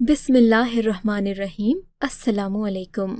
بسم اللہ الرحمن الرحیم۔ السلام علیکم۔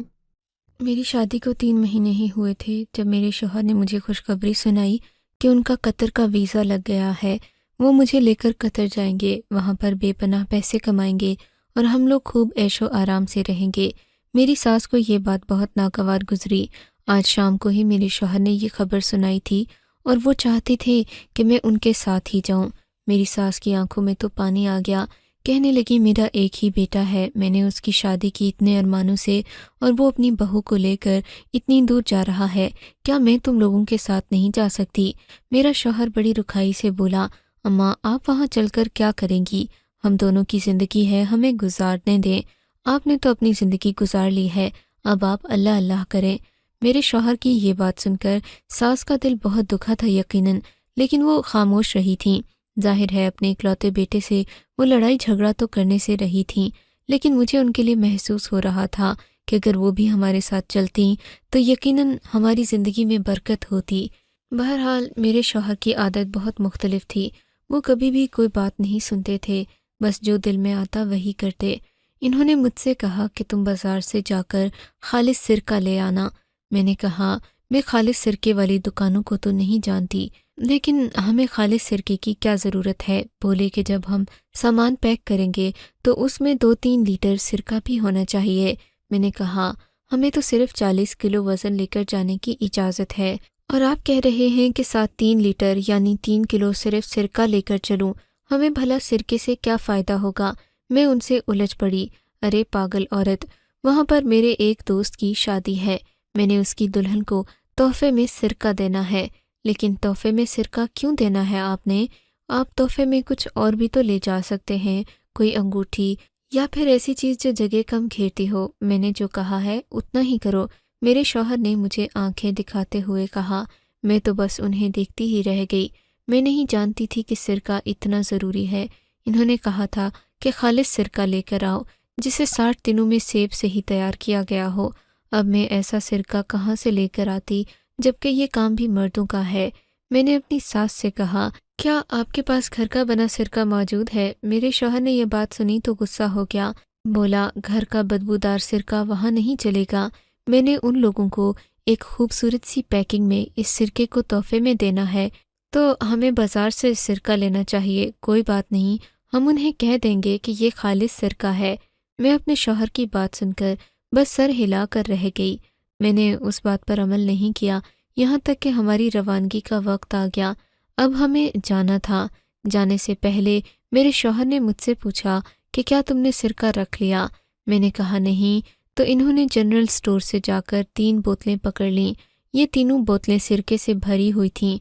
میری شادی کو 3 مہینے ہی ہوئے تھے جب میرے شوہر نے مجھے خوشخبری سنائی کہ ان کا قطر کا ویزا لگ گیا ہے۔ وہ مجھے لے کر قطر جائیں گے، وہاں پر بے پناہ پیسے کمائیں گے اور ہم لوگ خوب عیش و آرام سے رہیں گے۔ میری ساس کو یہ بات بہت ناگوار گزری۔ آج شام کو ہی میرے شوہر نے یہ خبر سنائی تھی اور وہ چاہتے تھے کہ میں ان کے ساتھ ہی جاؤں۔ میری ساس کی آنکھوں میں تو پانی آ گیا، کہنے لگی میرا ایک ہی بیٹا ہے، میں نے اس کی شادی کی اتنے ارمانوں سے اور وہ اپنی بہو کو لے کر اتنی دور جا رہا ہے، کیا میں تم لوگوں کے ساتھ نہیں جا سکتی؟ میرا شوہر بڑی رکھائی سے بولا، اماں آپ وہاں چل کر کیا کریں گی؟ ہم دونوں کی زندگی ہے، ہمیں گزارنے دیں۔ آپ نے تو اپنی زندگی گزار لی ہے، اب آپ اللہ اللہ کریں۔ میرے شوہر کی یہ بات سن کر ساس کا دل بہت دکھا تھا یقیناً، لیکن وہ خاموش رہی تھیں۔ ظاہر ہے اپنے اکلوتے بیٹے سے وہ لڑائی جھگڑا تو کرنے سے رہی تھیں، لیکن مجھے ان کے لیے محسوس ہو رہا تھا کہ اگر وہ بھی ہمارے ساتھ چلتیں تو یقیناً ہماری زندگی میں برکت ہوتی۔ بہرحال میرے شوہر کی عادت بہت مختلف تھی، وہ کبھی بھی کوئی بات نہیں سنتے تھے، بس جو دل میں آتا وہی کرتے۔ انہوں نے مجھ سے کہا کہ تم بازار سے جا کر خالص سرکہ لے آنا۔ میں نے کہا میں خالص سرکے والی دکانوں کو تو نہیں جانتی، لیکن ہمیں خالص سرکے کی کیا ضرورت ہے؟ بولے کہ جب ہم سامان پیک کریں گے تو اس میں 2-3 لیٹر سرکہ بھی ہونا چاہیے۔ میں نے کہا ہمیں تو صرف 40 کلو وزن لے کر جانے کی اجازت ہے اور آپ کہہ رہے ہیں کہ ساتھ 3 لیٹر یعنی 3 کلو صرف سرکہ لے کر چلوں، ہمیں بھلا سرکے سے کیا فائدہ ہوگا؟ میں ان سے الجھ پڑی، ارے پاگل عورت، وہاں پر میرے ایک دوست کی شادی ہے، میں نے اس کی دلہن کو تحفے میں سرکہ دینا ہے۔ لیکن تحفے میں سرکہ کیوں دینا ہے آپ نے؟ آپ تحفے میں کچھ اور بھی تو لے جا سکتے ہیں، کوئی انگوٹھی یا پھر ایسی چیز جو جگہ کم گھیرتی ہو۔ میں نے جو کہا ہے اتنا ہی کرو۔ میرے شوہر نے مجھے آنکھیں دکھاتے ہوئے کہا۔ میں تو بس انہیں دیکھتی ہی رہ گئی، میں نہیں جانتی تھی کہ سرکہ اتنا ضروری ہے۔ انہوں نے کہا تھا کہ خالص سرکہ لے کر آؤ جسے 60 دنوں میں سیب سے ہی تیار کیا گیا ہو۔ اب میں ایسا سرکہ کہاں سے لے کر آتی جبکہ یہ کام بھی مردوں کا ہے؟ میں نے اپنی ساس سے کہا کیا آپ کے پاس گھر کا بنا سرکہ موجود ہے؟ میرے شوہر نے یہ بات سنی تو غصہ ہو گیا، بولا گھر کا بدبودار سرکہ وہاں نہیں چلے گا۔ میں نے ان لوگوں کو ایک خوبصورت سی پیکنگ میں اس سرکے کو تحفے میں دینا ہے تو ہمیں بازار سے سرکہ لینا چاہیے۔ کوئی بات نہیں، ہم انہیں کہہ دیں گے کہ یہ خالص سرکہ ہے۔ میں اپنے شوہر کی بات سن کر بس سر ہلا کر رہ گئی۔ میں نے اس بات پر عمل نہیں کیا یہاں تک کہ ہماری روانگی کا وقت آ گیا۔ اب ہمیں جانا تھا۔ جانے سے پہلے میرے شوہر نے مجھ سے پوچھا کہ کیا تم نے سرکہ رکھ لیا؟ میں نے کہا نہیں، تو انہوں نے جنرل سٹور سے جا کر 3 بوتلیں پکڑ لیں۔ یہ تینوں بوتلیں سرکے سے بھری ہوئی تھیں۔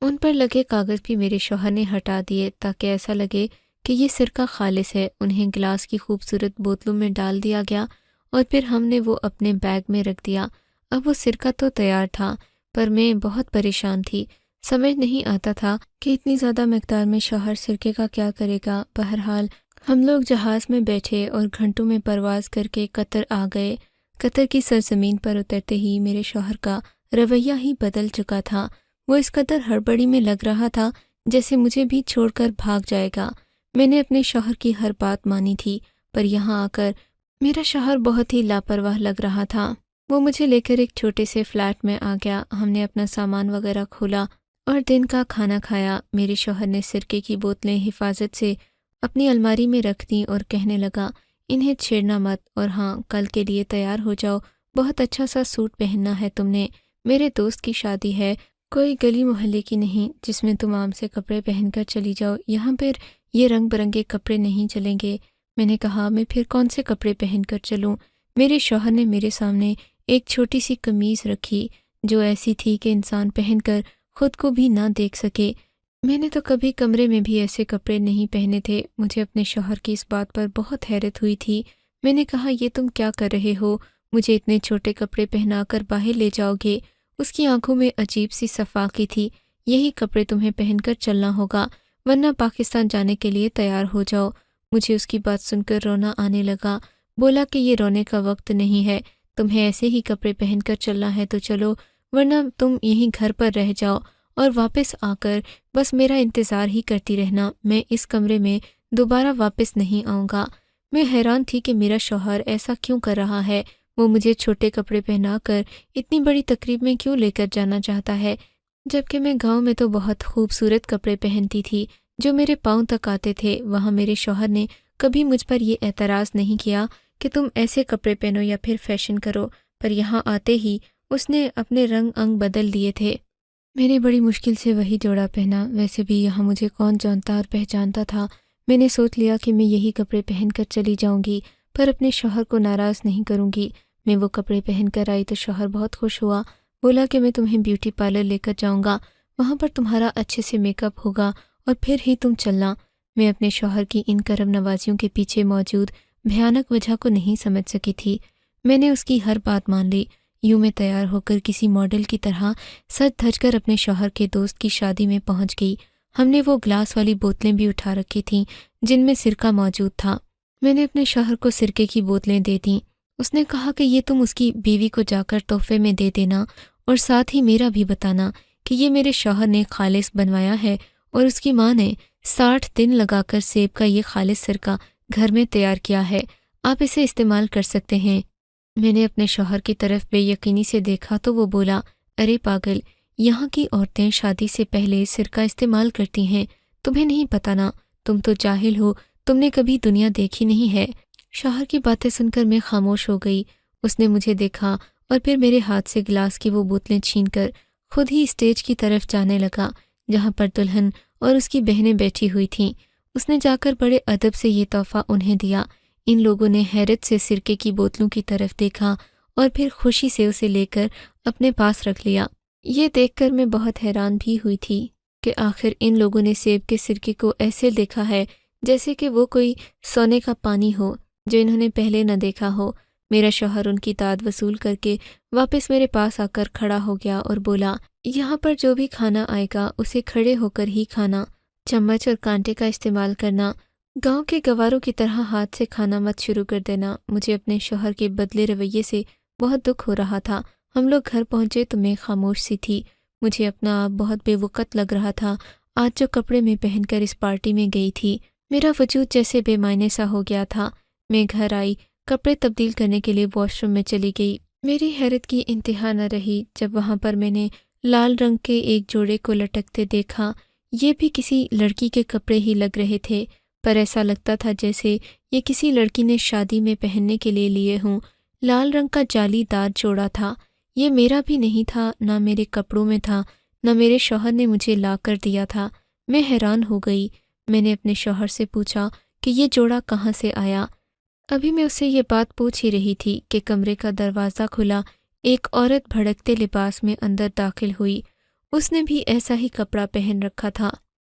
ان پر لگے کاغذ بھی میرے شوہر نے ہٹا دیے تاکہ ایسا لگے کہ یہ سرکہ خالص ہے۔ انہیں گلاس کی خوبصورت بوتلوں میں ڈال دیا گیا اور پھر ہم نے وہ اپنے بیگ میں رکھ دیا۔ اب وہ سرکہ تو تیار تھا پر میں بہت پریشان تھی، سمجھ نہیں آتا تھا کہ اتنی زیادہ مقدار میں شوہر سرکے کا کیا کرے گا۔ بہرحال ہم لوگ جہاز میں بیٹھے اور گھنٹوں میں پرواز کر کے قطر آ گئے۔ قطر کی سرزمین پر اترتے ہی میرے شوہر کا رویہ ہی بدل چکا تھا۔ وہ اس قدر ہڑبڑی میں لگ رہا تھا جیسے مجھے بھی چھوڑ کر بھاگ جائے گا۔ میں نے اپنے شوہر کی ہر بات مانی تھی، پر یہاں آ کر میرا شوہر بہت ہی لاپرواہ لگ رہا تھا۔ وہ مجھے لے کر ایک چھوٹے سے فلیٹ میں آ گیا۔ ہم نے اپنا سامان وغیرہ کھولا اور دن کا کھانا کھایا۔ میرے شوہر نے سرکے کی بوتلیں حفاظت سے اپنی الماری میں رکھ دیں اور کہنے لگا انہیں چھیڑنا مت، اور ہاں کل کے لیے تیار ہو جاؤ، بہت اچھا سا سوٹ پہننا ہے تم نے، میرے دوست کی شادی ہے، کوئی گلی محلے کی نہیں جس میں تم عام سے کپڑے پہن کر چلی جاؤ، یہاں پر یہ رنگ برنگے کپڑے نہیں چلیں گے۔ میں نے کہا میں پھر کون سے کپڑے پہن کر چلوں؟ میرے شوہر نے میرے سامنے ایک چھوٹی سی قمیض رکھی جو ایسی تھی کہ انسان پہن کر خود کو بھی نہ دیکھ سکے۔ میں نے تو کبھی کمرے میں بھی ایسے کپڑے نہیں پہنے تھے۔ مجھے اپنے شوہر کی اس بات پر بہت حیرت ہوئی تھی۔ میں نے کہا یہ تم کیا کر رہے ہو؟ مجھے اتنے چھوٹے کپڑے پہنا کر باہر لے جاؤ گے؟ اس کی آنکھوں میں عجیب سی صفاقی تھی۔ یہی کپڑے تمہیں پہن کر چلنا ہوگا ورنہ پاکستان جانے کے لیے تیار ہو جاؤ۔ مجھے اس کی بات سن کر رونا آنے لگا۔ بولا کہ یہ رونے کا وقت نہیں ہے، تمہیں ایسے ہی کپڑے پہن کر چلنا ہے تو چلو، ورنہ تم یہیں گھر پر رہ جاؤ اور واپس آ کر بس میرا انتظار ہی کرتی رہنا، میں اس کمرے میں دوبارہ واپس نہیں آؤں گا۔ میں حیران تھی کہ میرا شوہر ایسا کیوں کر رہا ہے، وہ مجھے چھوٹے کپڑے پہنا کر اتنی بڑی تقریب میں کیوں لے کر جانا چاہتا ہے، جبکہ میں گاؤں میں تو بہت خوبصورت کپڑے پہنتی تھی جو میرے پاؤں تک آتے تھے۔ وہاں میرے شوہر نے کبھی مجھ پر یہ اعتراض نہیں کیا کہ تم ایسے کپڑے پہنو یا پھر فیشن کرو، پر یہاں آتے ہی اس نے اپنے رنگ انگ بدل دیے تھے۔ میں نے بڑی مشکل سے وہی جوڑا پہنا، ویسے بھی یہاں مجھے کون جانتا اور پہچانتا تھا۔ میں نے سوچ لیا کہ میں یہی کپڑے پہن کر چلی جاؤں گی، پر اپنے شوہر کو ناراض نہیں کروں گی۔ میں وہ کپڑے پہن کر آئی تو شوہر بہت خوش ہوا، بولا کہ میں تمہیں بیوٹی پارلر لے کر جاؤں گا، وہاں پر تمہارا اچھے سے میک اپ ہوگا اور پھر ہی تم چلنا۔ میں اپنے شوہر کی ان کرم نوازیوں کے پیچھے موجود بھیانک وجہ کو نہیں سمجھ سکی تھی۔ میں نے اس کی ہر بات مان لی۔ یوں میں تیار ہو کر کسی ماڈل کی طرح سج دھج کر اپنے شوہر کے دوست کی شادی میں پہنچ گئی۔ ہم نے وہ گلاس والی بوتلیں بھی اٹھا رکھی تھیں جن میں سرکہ موجود تھا۔ میں نے اپنے شوہر کو سرکے کی بوتلیں دے دیں۔ اس نے کہا کہ یہ تم اس کی بیوی کو جا کر تحفے میں دے دینا، اور ساتھ ہی میرا بھی بتانا کہ یہ میرے شوہر نے خالص بنوایا ہے اور اس کی ماں نے 60 دن لگا کر سیب کا یہ خالص سرکہ گھر میں تیار کیا ہے، آپ اسے استعمال کر سکتے ہیں۔ میں نے اپنے شوہر کی طرف بے یقینی سے دیکھا تو وہ بولا، ارے پاگل، یہاں کی عورتیں شادی سے پہلے سرکہ استعمال کرتی ہیں، تمہیں نہیں پتہ نا، تم تو جاہل ہو، تم نے کبھی دنیا دیکھی نہیں ہے۔ شوہر کی باتیں سن کر میں خاموش ہو گئی۔ اس نے مجھے دیکھا اور پھر میرے ہاتھ سے گلاس کی وہ بوتلیں چھین کر خود ہی اسٹیج کی طرف جانے لگا جہاں پر دلہن اور اس کی بہنیں بیٹھی ہوئی تھیں۔ اس نے جا کر بڑے ادب سے یہ تحفہ انہیں دیا۔ ان لوگوں نے حیرت سے سرکے کی بوتلوں کی طرف دیکھا اور پھر خوشی سے اسے لے کر اپنے پاس رکھ لیا۔ یہ دیکھ کر میں بہت حیران بھی ہوئی تھی کہ آخر ان لوگوں نے سیب کے سرکے کو ایسے دیکھا ہے جیسے کہ وہ کوئی سونے کا پانی ہو جو انہوں نے پہلے نہ دیکھا ہو۔ میرا شوہر ان کی داد وصول کر کے واپس میرے پاس آ کر کھڑا ہو گیا اور بولا، یہاں پر جو بھی کھانا آئے گا اسے کھڑے ہو کر ہی کھانا، چمچ اور کانٹے کا استعمال کرنا، گاؤں کے گواروں کی طرح ہاتھ سے کھانا مت شروع کر دینا۔ مجھے اپنے شوہر کے بدلے رویے سے بہت دکھ ہو رہا تھا۔ ہم لوگ گھر پہنچے تو میں خاموش سی تھی۔ مجھے اپنا آپ بہت بے وقت لگ رہا تھا۔ آج جو کپڑے میں پہن کر اس پارٹی میں گئی تھی، میرا وجود جیسے بے معنی سا ہو گیا تھا۔ میں گھر آئی، کپڑے تبدیل کرنے کے لیے واش روم میں چلی گئی۔ میری حیرت کی انتہا نہ رہی جب وہاں پر میں نے لال رنگ کے ایک جوڑے کو لٹکتے دیکھا۔ یہ بھی کسی لڑکی کے کپڑے ہی لگ رہے تھے، پر ایسا لگتا تھا جیسے یہ کسی لڑکی نے شادی میں پہننے کے لیے لیے ہوں۔ لال رنگ کا جالی دار جوڑا تھا۔ یہ میرا بھی نہیں تھا، نہ میرے کپڑوں میں تھا، نہ میرے شوہر نے مجھے لا کر دیا تھا۔ میں حیران ہو گئی۔ میں نے اپنے شوہر سے پوچھا کہ یہ جوڑا کہاں سے آیا۔ ابھی میں اس سے یہ بات پوچھ ہی رہی تھی کہ کمرے کا دروازہ کھلا، ایک عورت بھڑکتے لباس میں اندر داخل ہوئی۔ اس نے بھی ایسا ہی کپڑا پہن رکھا تھا۔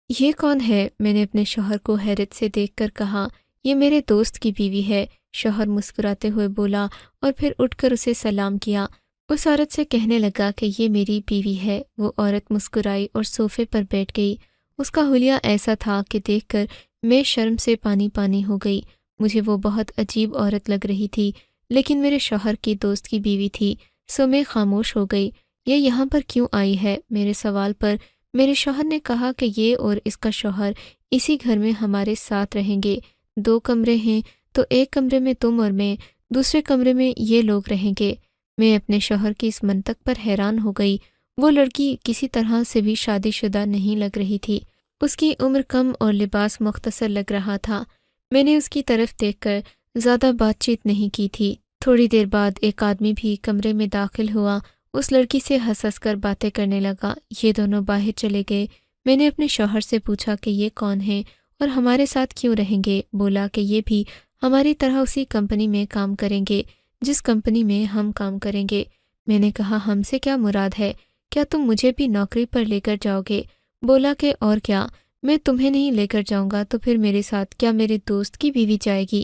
یہ کون ہے؟ میں نے اپنے شوہر کو حیرت سے دیکھ کر کہا، یہ میرے دوست کی بیوی ہے۔ شوہر مسکراتے ہوئے بولا اور پھر اٹھ کر اسے سلام کیا۔ اس عورت سے کہنے لگا کہ یہ میری بیوی ہے۔ وہ عورت مسکرائی اور صوفے پر بیٹھ گئی۔ اس کا حلیہ ایسا تھا کہ دیکھ کر میں شرم سے پانی پانی ہو گئی۔ مجھے وہ بہت عجیب عورت لگ رہی تھی، لیکن میرے شوہر کی دوست کی بیوی تھی، سو میں خاموش ہو گئی۔ یہ یہاں پر کیوں آئی ہے؟ میرے سوال پر میرے شوہر نے کہا کہ یہ اور اس کا شوہر اسی گھر میں ہمارے ساتھ رہیں گے۔ 2 کمرے ہیں تو ایک کمرے میں تم اور میں، دوسرے کمرے میں یہ لوگ رہیں گے۔ میں اپنے شوہر کی اس منطق پر حیران ہو گئی۔ وہ لڑکی کسی طرح سے بھی شادی شدہ نہیں لگ رہی تھی۔ اس کی عمر کم اور لباس مختصر لگ رہا تھا۔ میں نے اس کی طرف دیکھ کر زیادہ بات چیت نہیں کی تھی۔ تھوڑی دیر بعد ایک آدمی بھی کمرے میں داخل ہوا۔ اس لڑکی سے ہنس ہنس کر باتیں کرنے لگا۔ یہ دونوں باہر چلے گئے۔ میں نے اپنے شوہر سے پوچھا کہ یہ کون ہیں اور ہمارے ساتھ کیوں رہیں گے؟ بولا کہ یہ بھی ہماری طرح اسی کمپنی میں کام کریں گے جس کمپنی میں ہم کام کریں گے۔ میں نے کہا، ہم سے کیا مراد ہے؟ کیا تم مجھے بھی نوکری پر لے کر جاؤ گے؟ بولا کہ اور کیا، میں تمہیں نہیں لے کر جاؤں گا تو پھر میرے ساتھ کیا میرے دوست کی بیوی جائے گی؟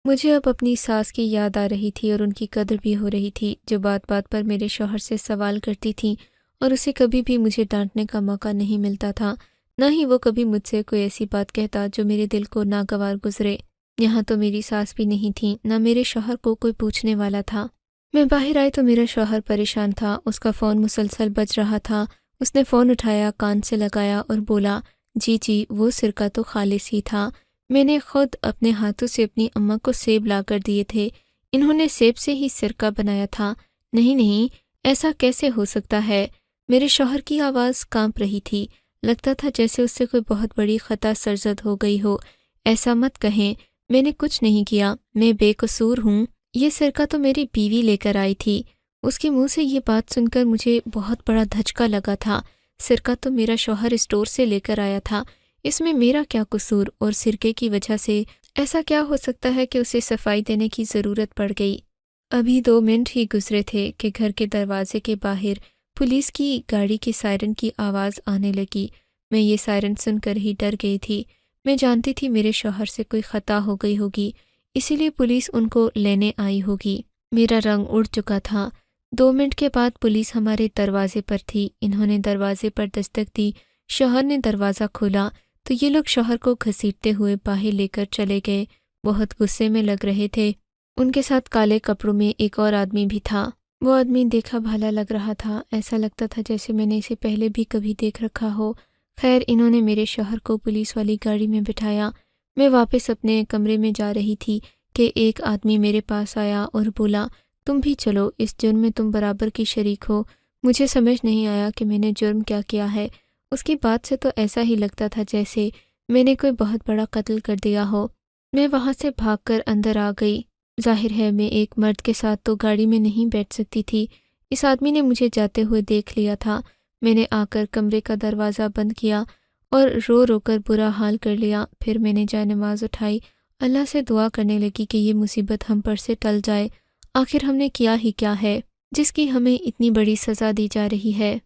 مجھے اب اپنی ساس کی یاد آ رہی تھی اور ان کی قدر بھی ہو رہی تھی، جو بات بات پر میرے شوہر سے سوال کرتی تھیں اور اسے کبھی بھی مجھے ڈانٹنے کا موقع نہیں ملتا تھا، نہ ہی وہ کبھی مجھ سے کوئی ایسی بات کہتا جو میرے دل کو ناگوار گزرے۔ یہاں تو میری ساس بھی نہیں تھی، نہ میرے شوہر کو کوئی پوچھنے والا تھا۔ میں باہر آئی تو میرا شوہر پریشان تھا۔ اس کا فون مسلسل بج رہا تھا۔ اس نے فون اٹھایا، کان سے لگایا اور بولا، جی وہ سرکہ تو خالص ہی تھا۔ میں نے خود اپنے ہاتھوں سے اپنی اماں کو سیب لا کر دیے تھے، انہوں نے سیب سے ہی سرکہ بنایا تھا۔ نہیں نہیں، ایسا کیسے ہو سکتا ہے؟ میرے شوہر کی آواز کانپ رہی تھی، لگتا تھا جیسے اس سے کوئی بہت بڑی خطا سرزد ہو گئی ہو۔ ایسا مت کہیں، میں نے کچھ نہیں کیا، میں بے قصور ہوں، یہ سرکہ تو میری بیوی لے کر آئی تھی۔ اس کے منہ سے یہ بات سن کر مجھے بہت بڑا دھچکا لگا تھا۔ سرکہ تو میرا شوہر اسٹور سے لے کر آیا تھا، اس میں میرا کیا قصور؟ اور سرکے کی وجہ سے ایسا کیا ہو سکتا ہے کہ اسے صفائی دینے کی ضرورت پڑ گئی؟ ابھی 2 منٹ ہی گزرے تھے کہ گھر کے دروازے کے باہر پولیس کی گاڑی کی سائرن کی آواز آنے لگی۔ میں یہ سائرن سن کر ہی ڈر گئی تھی۔ میں جانتی تھی میرے شوہر سے کوئی خطا ہو گئی ہوگی، اسی لیے پولیس ان کو لینے آئی ہوگی۔ میرا رنگ اڑ چکا تھا۔ 2 منٹ کے بعد پولیس ہمارے دروازے پر تھی۔ انہوں نے دروازے پر دستک دی، شوہر نے دروازہ کھولا تو یہ لوگ شوہر کو گھسیٹتے ہوئے باہر لے کر چلے گئے۔ بہت غصے میں لگ رہے تھے۔ ان کے ساتھ کالے کپڑوں میں ایک اور آدمی بھی تھا۔ وہ آدمی دیکھا بھالا لگ رہا تھا، ایسا لگتا تھا جیسے میں نے اسے پہلے بھی کبھی دیکھ رکھا ہو۔ خیر، انہوں نے میرے شوہر کو پولیس والی گاڑی میں بٹھایا۔ میں واپس اپنے کمرے میں جا رہی تھی کہ ایک آدمی میرے پاس آیا اور بولا، تم بھی چلو، اس جرم میں تم برابر کی شریک ہو۔ مجھے سمجھ نہیں آیا کہ میں نے جرم کیا ہے۔ اس کی بات سے تو ایسا ہی لگتا تھا جیسے میں نے کوئی بہت بڑا قتل کر دیا ہو۔ میں وہاں سے بھاگ کر اندر آ گئی۔ ظاہر ہے میں ایک مرد کے ساتھ تو گاڑی میں نہیں بیٹھ سکتی تھی۔ اس آدمی نے مجھے جاتے ہوئے دیکھ لیا تھا۔ میں نے آ کر کمرے کا دروازہ بند کیا اور رو رو کر برا حال کر لیا۔ پھر میں نے جائے نماز اٹھائی، اللہ سے دعا کرنے لگی کہ یہ مصیبت ہم پر سے ٹل جائے۔ آخر ہم نے کیا ہی کیا ہے جس کی ہمیں اتنی بڑی سزا دی جا رہی ہے؟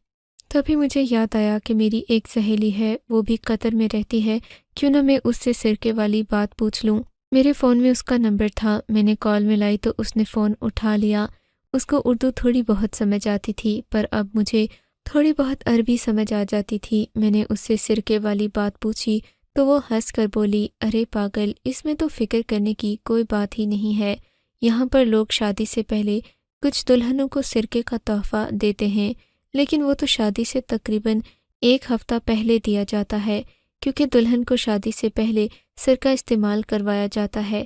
تبھی مجھے یاد آیا کہ میری ایک سہیلی ہے، وہ بھی قطر میں رہتی ہے، کیوں نہ میں اس سے سرکے والی بات پوچھ لوں۔ میرے فون میں اس کا نمبر تھا، میں نے کال ملائی تو اس نے فون اٹھا لیا۔ اس کو اردو تھوڑی بہت سمجھ آتی تھی، پر اب مجھے تھوڑی بہت عربی سمجھ آ جاتی تھی۔ میں نے اس سے سرکے والی بات پوچھی تو وہ ہنس کر بولی، ارے پاگل، اس میں تو فکر کرنے کی کوئی بات ہی نہیں ہے۔ یہاں پر لوگ شادی سے پہلے کچھ دلہنوں کو سرکے کا تحفہ دیتے ہیں، لیکن وہ تو شادی سے تقریباً 1 ہفتہ پہلے دیا جاتا ہے، کیونکہ دلہن کو شادی سے پہلے سرکہ استعمال کروایا جاتا ہے۔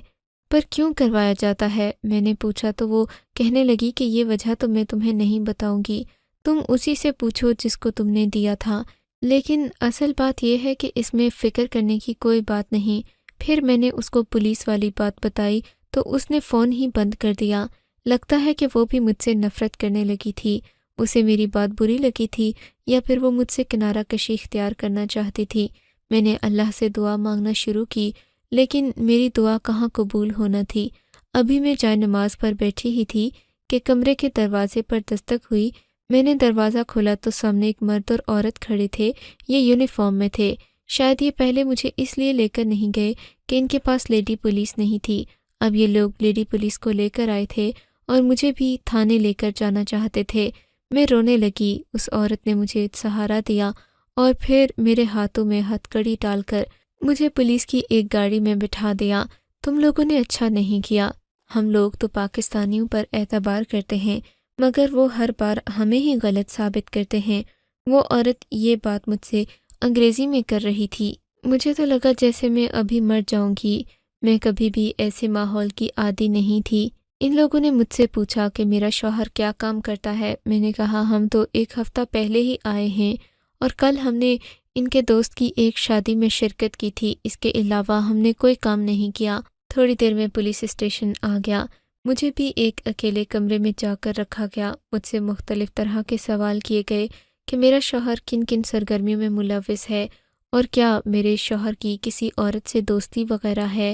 پر کیوں کروایا جاتا ہے؟ میں نے پوچھا تو وہ کہنے لگی کہ یہ وجہ تو میں تمہیں نہیں بتاؤں گی، تم اسی سے پوچھو جس کو تم نے دیا تھا۔ لیکن اصل بات یہ ہے کہ اس میں فکر کرنے کی کوئی بات نہیں۔ پھر میں نے اس کو پولیس والی بات بتائی تو اس نے فون ہی بند کر دیا۔ لگتا ہے کہ وہ بھی مجھ سے نفرت کرنے لگی تھی۔ اسے میری بات بری لگی تھی یا پھر وہ مجھ سے کنارہ کشی اختیار کرنا چاہتی تھی۔ میں نے اللہ سے دعا مانگنا شروع کی، لیکن میری دعا کہاں قبول ہونا تھی۔ ابھی میں جائے نماز پر بیٹھی ہی تھی کہ کمرے کے دروازے پر دستک ہوئی۔ میں نے دروازہ کھولا تو سامنے ایک مرد اور عورت کھڑے تھے۔ یہ یونیفارم میں تھے۔ شاید یہ پہلے مجھے اس لیے لے کر نہیں گئے کہ ان کے پاس لیڈی پولیس نہیں تھی۔ اب یہ لوگ لیڈی پولیس کو لے کر آئے تھے اور مجھے بھی تھانے لے کر جانا چاہتے تھے۔ میں رونے لگی۔ اس عورت نے مجھے سہارا دیا اور پھر میرے ہاتھوں میں ہتھ کڑی ڈال کر مجھے پولیس کی ایک گاڑی میں بٹھا دیا۔ تم لوگوں نے اچھا نہیں کیا۔ ہم لوگ تو پاکستانیوں پر اعتبار کرتے ہیں، مگر وہ ہر بار ہمیں ہی غلط ثابت کرتے ہیں۔ وہ عورت یہ بات مجھ سے انگریزی میں کر رہی تھی۔ مجھے تو لگا جیسے میں ابھی مر جاؤں گی۔ میں کبھی بھی ایسے ماحول کی عادی نہیں تھی۔ ان لوگوں نے مجھ سے پوچھا کہ میرا شوہر کیا کام کرتا ہے۔ میں نے کہا ہم تو 1 ہفتہ پہلے ہی آئے ہیں اور کل ہم نے ان کے دوست کی ایک شادی میں شرکت کی تھی، اس کے علاوہ ہم نے کوئی کام نہیں کیا۔ تھوڑی دیر میں پولیس اسٹیشن آ گیا۔ مجھے بھی ایک اکیلے کمرے میں جا کر رکھا گیا۔ مجھ سے مختلف طرح کے سوال کیے گئے کہ میرا شوہر کن کن سرگرمیوں میں ملوث ہے اور کیا میرے شوہر کی کسی عورت سے دوستی وغیرہ ہے۔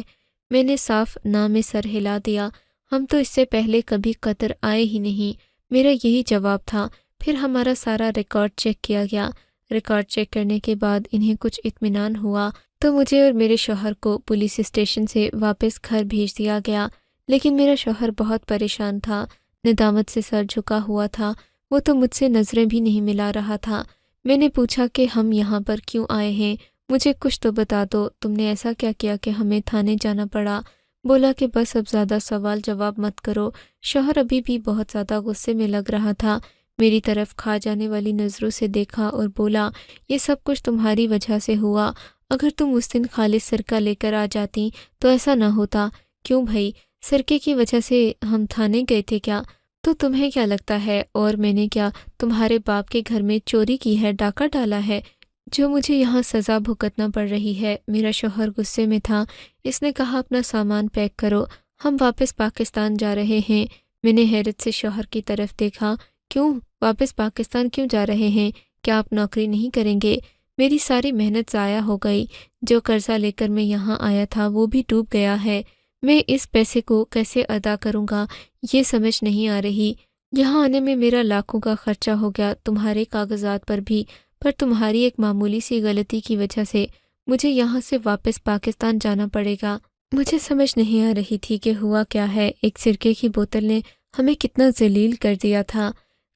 میں نے صاف نہ میں سر ہلا دیا، ہم تو اس سے پہلے کبھی قطر آئے ہی نہیں، میرا یہی جواب تھا۔ پھر ہمارا سارا ریکارڈ چیک کیا گیا۔ ریکارڈ چیک کرنے کے بعد انہیں کچھ اطمینان ہوا تو مجھے اور میرے شوہر کو پولیس اسٹیشن سے واپس گھر بھیج دیا گیا۔ لیکن میرا شوہر بہت پریشان تھا، ندامت سے سر جھکا ہوا تھا۔ وہ تو مجھ سے نظریں بھی نہیں ملا رہا تھا۔ میں نے پوچھا کہ ہم یہاں پر کیوں آئے ہیں، مجھے کچھ تو بتا دو، تم نے ایسا کیا کیا کہ ہمیں تھانے جانا پڑا؟ بولا کہ بس اب زیادہ سوال جواب مت کرو۔ شوہر ابھی بھی بہت زیادہ غصے میں لگ رہا تھا، میری طرف کھا جانے والی نظروں سے دیکھا اور بولا، یہ سب کچھ تمہاری وجہ سے ہوا، اگر تم اس دن خالص سرکہ لے کر آ جاتی تو ایسا نہ ہوتا۔ کیوں بھائی، سرکے کی وجہ سے ہم تھانے گئے تھے کیا؟ تو تمہیں کیا لگتا ہے اور میں نے کیا تمہارے باپ کے گھر میں چوری کی ہے، ڈاکہ ڈالا ہے جو مجھے یہاں سزا بھگتنا پڑ رہی ہے؟ میرا شوہر غصے میں تھا۔ اس نے کہا اپنا سامان پیک کرو، ہم واپس پاکستان جا رہے ہیں۔ میں نے حیرت سے شوہر کی طرف دیکھا۔ کیوں واپس پاکستان کیوں جا رہے ہیں؟ کیا آپ نوکری نہیں کریں گے؟ میری ساری محنت ضائع ہو گئی، جو قرضہ لے کر میں یہاں آیا تھا وہ بھی ڈوب گیا ہے۔ میں اس پیسے کو کیسے ادا کروں گا یہ سمجھ نہیں آ رہی۔ یہاں آنے میں میرا لاکھوں کا خرچہ ہو گیا، تمہارے کاغذات پر بھی، پر تمہاری ایک معمولی سی غلطی کی وجہ سے مجھے یہاں سے واپس پاکستان جانا پڑے گا۔ مجھے سمجھ نہیں آ رہی تھی کہ ہوا کیا ہے۔ ایک سرکے کی بوتل نے ہمیں کتنا ذلیل کر دیا تھا۔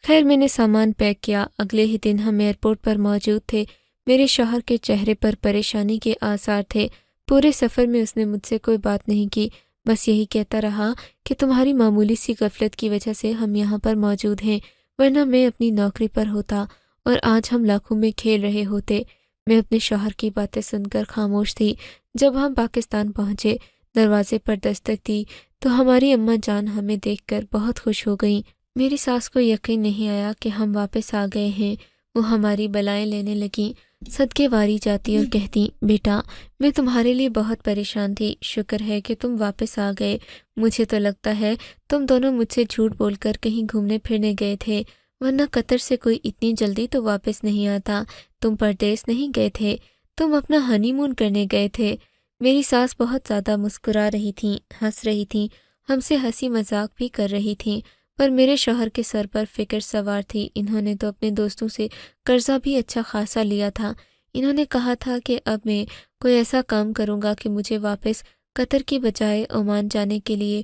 خیر میں نے سامان پیک کیا۔ اگلے ہی دن ہم ایئرپورٹ پر موجود تھے۔ میرے شوہر کے چہرے پر پریشانی کے آثار تھے۔ پورے سفر میں اس نے مجھ سے کوئی بات نہیں کی، بس یہی کہتا رہا کہ تمہاری معمولی سی غفلت کی وجہ سے ہم یہاں پر موجود ہیں، ورنہ میں اپنی نوکری پر ہوتا اور آج ہم لاکھوں میں کھیل رہے ہوتے۔ میں اپنے شوہر کی باتیں سن کر خاموش تھی۔ جب ہم پاکستان پہنچے، دروازے پر دستک دی تو ہماری اماں جان ہمیں دیکھ کر بہت خوش ہو گئیں۔ میری ساس کو یقین نہیں آیا کہ ہم واپس آ گئے ہیں۔ وہ ہماری بلائیں لینے لگیں، صدقے واری جاتی اور کہتی، بیٹا میں تمہارے لیے بہت پریشان تھی، شکر ہے کہ تم واپس آ گئے۔ مجھے تو لگتا ہے تم دونوں مجھ سے جھوٹ بول کر کہیں گھومنے پھرنے گئے تھے، ورنہ قطر سے کوئی اتنی جلدی تو واپس نہیں آتا۔ تم پردیس نہیں گئے تھے، تم اپنا ہنی مون کرنے گئے تھے۔ میری ساس بہت زیادہ مسکرا رہی تھیں، ہنس رہی تھیں، ہم سے ہنسی مذاق بھی کر رہی تھیں، پر میرے شوہر کے سر پر فکر سوار تھی۔ انہوں نے تو اپنے دوستوں سے قرضہ بھی اچھا خاصا لیا تھا۔ انہوں نے کہا تھا کہ اب میں کوئی ایسا کام کروں گا کہ مجھے واپس قطر کی بجائے عمان جانے کے لیے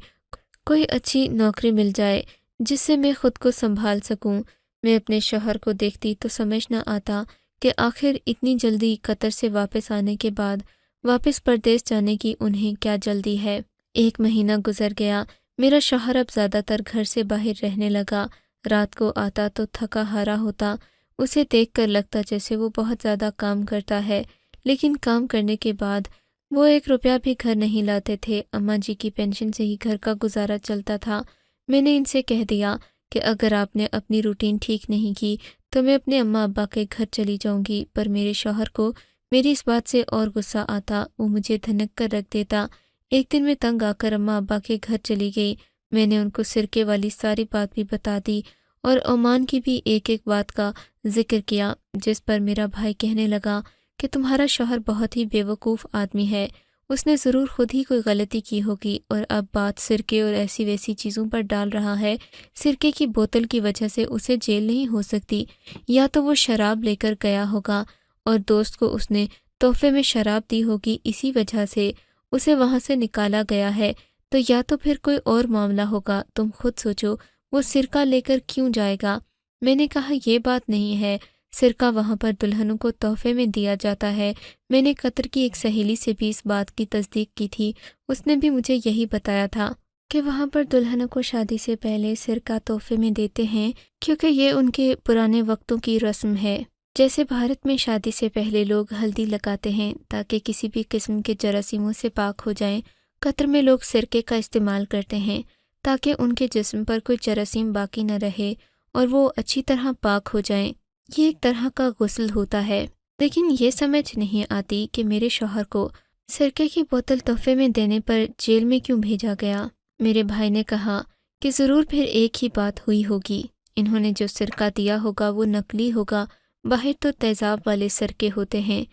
کوئی اچھی نوکری مل جائے جس سے میں خود کو سنبھال سکوں۔ میں اپنے شوہر کو دیکھتی تو سمجھ نہ آتا کہ آخر اتنی جلدی قطر سے واپس آنے کے بعد واپس پردیس جانے کی انہیں کیا جلدی ہے۔ 1 مہینہ گزر گیا۔ میرا شوہر اب زیادہ تر گھر سے باہر رہنے لگا۔ رات کو آتا تو تھکا ہارا ہوتا۔ اسے دیکھ کر لگتا جیسے وہ بہت زیادہ کام کرتا ہے، لیکن کام کرنے کے بعد وہ 1 روپیہ بھی گھر نہیں لاتے تھے۔ اماں جی کی پینشن سے ہی گھر کا گزارا چلتا تھا۔ میں نے ان سے کہہ دیا کہ اگر آپ نے اپنی روٹین ٹھیک نہیں کی تو میں اپنے اماں ابا کے گھر چلی جاؤں گی، پر میرے شوہر کو میری اس بات سے اور غصہ آتا۔ وہ مجھے دھنک کر رکھ دیتا۔ ایک دن میں تنگ آ کر اماں ابا کے گھر چلی گئی۔ میں نے ان کو سرکے والی ساری بات بھی بتا دی اور عمان کی بھی ایک ایک بات کا ذکر کیا، جس پر میرا بھائی کہنے لگا کہ تمہارا شوہر بہت ہی بیوقوف آدمی ہے، اس نے ضرور خود ہی کوئی غلطی کی ہوگی اور اب بات سرکے اور ایسی ویسی چیزوں پر ڈال رہا ہے۔ سرکے کی بوتل کی وجہ سے اسے جیل نہیں ہو سکتی، یا تو وہ شراب لے کر گیا ہوگا اور دوست کو اس نے تحفے میں شراب دی ہوگی، اسی وجہ سے اسے وہاں سے نکالا گیا ہے، تو یا تو پھر کوئی اور معاملہ ہوگا۔ تم خود سوچو وہ سرکہ لے کر کیوں جائے گا؟ میں نے کہا یہ بات نہیں ہے، سرکہ وہاں پر دلہنوں کو تحفے میں دیا جاتا ہے۔ میں نے قطر کی ایک سہیلی سے بھی اس بات کی تصدیق کی تھی، اس نے بھی مجھے یہی بتایا تھا کہ وہاں پر دلہنوں کو شادی سے پہلے سرکہ تحفے میں دیتے ہیں، کیونکہ یہ ان کے پرانے وقتوں کی رسم ہے۔ جیسے بھارت میں شادی سے پہلے لوگ ہلدی لگاتے ہیں تاکہ کسی بھی قسم کے جراثیموں سے پاک ہو جائیں، قطر میں لوگ سرکے کا استعمال کرتے ہیں تاکہ ان کے جسم پر کوئی جراثیم باقی نہ رہے اور وہ اچھی طرح پاک ہو جائیں۔ یہ ایک طرح کا غسل ہوتا ہے۔ لیکن یہ سمجھ نہیں آتی کہ میرے شوہر کو سرکے کی بوتل تحفے میں دینے پر جیل میں کیوں بھیجا گیا۔ میرے بھائی نے کہا کہ ضرور پھر ایک ہی بات ہوئی ہوگی، انہوں نے جو سرکہ دیا ہوگا وہ نقلی ہوگا، باہر تو تیزاب والے سرکے ہوتے ہیں،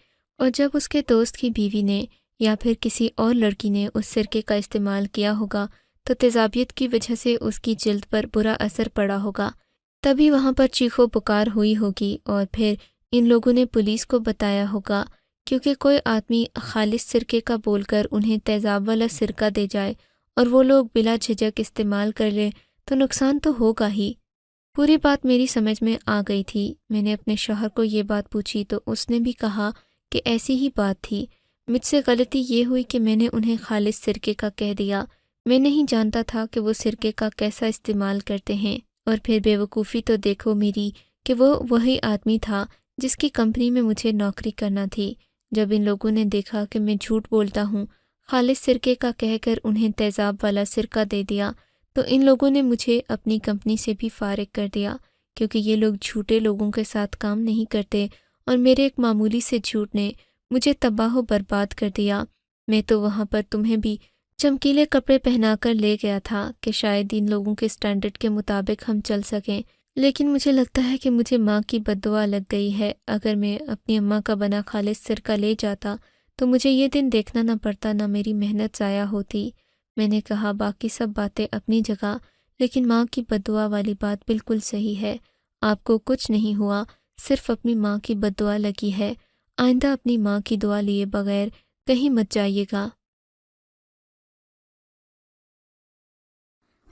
اور جب اس کے دوست کی بیوی نے یا پھر کسی اور لڑکی نے اس سرکے کا استعمال کیا ہوگا تو تیزابیت کی وجہ سے اس کی جلد پر برا اثر پڑا ہوگا، تبھی وہاں پر چیخ و پکار ہوئی ہوگی، اور پھر ان لوگوں نے پولیس کو بتایا ہوگا، کیونکہ کوئی آدمی خالص سرکے کا بول کر انہیں تیزاب والا سرکہ دے جائے اور وہ لوگ بلا جھجک استعمال کر لیں تو نقصان تو ہوگا ہی۔ پوری بات میری سمجھ میں آ گئی تھی۔ میں نے اپنے شوہر کو یہ بات پوچھی تو اس نے بھی کہا کہ ایسی ہی بات تھی۔ مجھ سے غلطی یہ ہوئی کہ میں نے انہیں خالص سرکے کا کہہ دیا۔ میں نہیں جانتا تھا کہ وہ سرکے کا کیسا استعمال کرتے ہیں، اور پھر بیوقوفی تو دیکھو میری کہ وہ وہی آدمی تھا جس کی کمپنی میں مجھے نوکری کرنا تھی۔ جب ان لوگوں نے دیکھا کہ میں جھوٹ بولتا ہوں، خالص سرکے کا کہہ کر انہیں تیزاب والا سرکہ دے دیا، تو ان لوگوں نے مجھے اپنی کمپنی سے بھی فارغ کر دیا، کیونکہ یہ لوگ جھوٹے لوگوں کے ساتھ کام نہیں کرتے، اور میرے ایک معمولی سے جھوٹ نے مجھے تباہ و برباد کر دیا۔ میں تو وہاں پر تمہیں بھی چمکیلے کپڑے پہنا کر لے گیا تھا کہ شاید ان لوگوں کے سٹینڈرڈ کے مطابق ہم چل سکیں، لیکن مجھے لگتا ہے کہ مجھے ماں کی بد دعا لگ گئی ہے۔ اگر میں اپنی اماں کا بنا خالص سرکہ لے جاتا تو مجھے یہ دن دیکھنا نہ پڑتا، نہ میری محنت ضائع ہوتی۔ میں نے کہا باقی سب باتیں اپنی جگہ، لیکن ماں کی بد دعا والی بات بالکل صحیح ہے۔ آپ کو کچھ نہیں ہوا، صرف اپنی ماں کی بد دعا لگی ہے۔ آئندہ اپنی ماں کی دعا لیے بغیر کہیں مت جائیے گا۔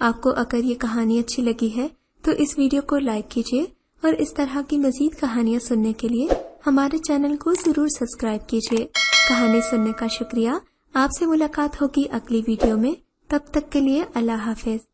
آپ کو اگر یہ کہانی اچھی لگی ہے تو اس ویڈیو کو لائک کیجیے، اور اس طرح کی مزید کہانیاں سننے کے لیے ہمارے چینل کو ضرور سبسکرائب کیجیے۔ کہانی سننے کا شکریہ۔ آپ سے ملاقات ہوگی اگلی ویڈیو میں، تب تک کے لیے اللہ حافظ۔